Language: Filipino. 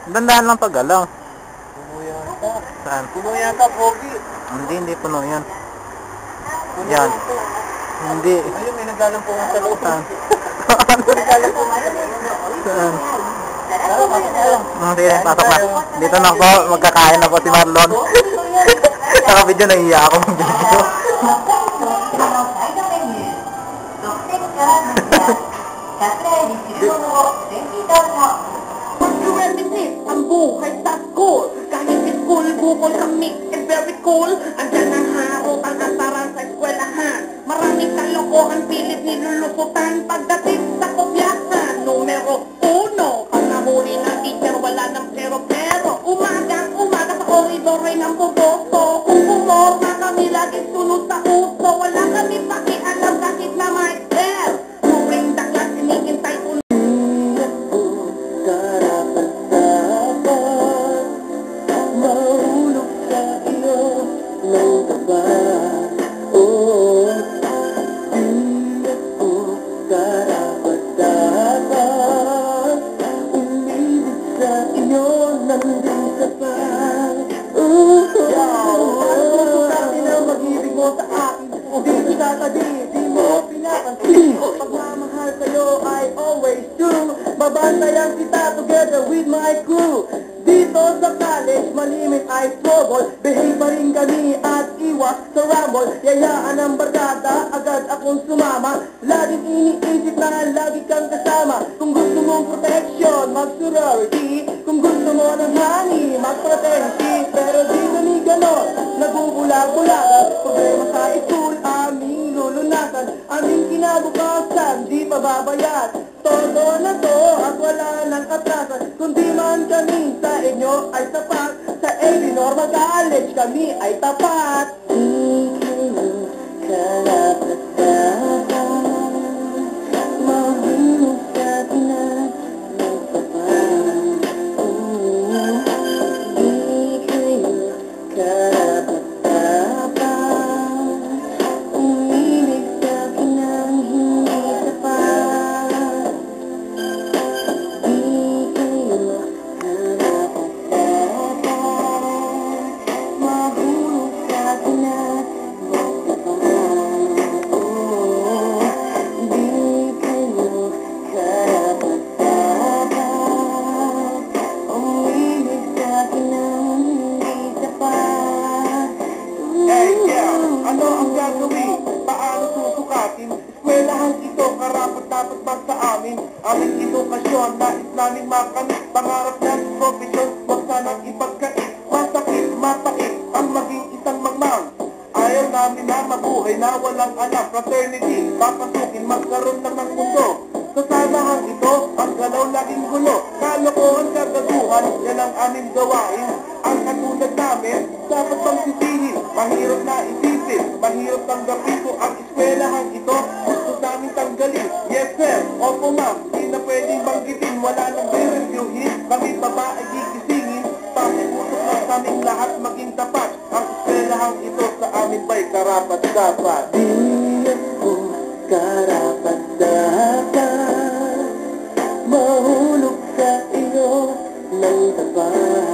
Dandahan lang pagalaw. Puno yata. Saan? Puno yata, Pogi. Hindi puno yan. Puno Yan. ito. Hindi. Ayun, may naglalampungan sa loob. Saan? May naglalampungan sa loob. Saan? Tara, pasok tayo. Sige, pasok na. Dito na po, magkakain na po si Marlon. Nakabidyo, nahiya ako mag-video. Ang buhay sa school. Kahit sa school, bukol kami and very cool. Andyan ang harot, ang asaran sa eskwelahan. Maraming kalokohan, pilit nilulukutan. Pagdating sa kopyahan, numero 1. Pag nahuli ng teacher, wala ng pero. Umaga sa koridor ay ng buboto. Kung pumorma kami, laging sunod sa uso. Wala kami pakialam kahit na may hair. During the class, hinihintay ko. Mahulog sa iyo ng kaba. Oh, hindi ko karapat-dapat umibig sa iyo ng di pa. Dati na mag-ibig mo sa akin, dito sa tabi, di mo pinapansin. Pagmamahal sa'yo I always do. Babantayan kita together with my crew. Dito sa college, malimit ay trouble. Behave pa rin kami at iwas sa rumble. Yayaan ang barkada, agad akong sumama. Laging iniisip na lagi kang kasama. Kung gusto mong protection, mag-sorority. Kung gusto mo ng honey, mag-fraternity. Pero di kami ganon, nagbubulag-bulagan. Problema sa school, aming lulunasan. Aming kinabukasan, di pababayad. Todo na to at wala nang atrasan. Kundi man kami sa inyo ay tapat. Sa AB Normal College kami ay tapat. Mahulog sa tinan ng tapat. Di kayo karapat-dapat umibig sa akin ng hindi tapat. Di kayo karapat-dapat mahulog sa tinan ng tapat. Oh, di kayo karapat-dapat umibig sa akin ng hindi tapat. Hey, yeah. Ano ang gagawin? Paano susukatin? Eskwelahan ito, karapat-dapat ba sa amin? Aming edukasyon, nais namin makamit. Pangarap namin profesyon, wag sanang ipagkait. Masakit, mapait, ang maging isang magmang. Ayaw namin na mabuhay na walang anak. Fraternity, papasukin, magkaroon na ng mundo. Sa samahan ito, ang galaw laging gulo. Kalokohan, kagaguhan, yan ang aming gawain. Ang katulad namin, dapat bang sisihin? Mahirap na isipin, mahirap tanggapin ko ang eskwelahan ito. Gusto namin tanggalin, yes sir, opo ma'am. Di na pwedeng banggitin, wala nang re-reviewin. Kami pa ba ay gigisingin? Pakiputok lang kaming lahat maging tapat. Ang eskwelahan ito sa amin ba'y karapat-dapat? Di ako karapat-dapat mahulog sa iyo ng tapat.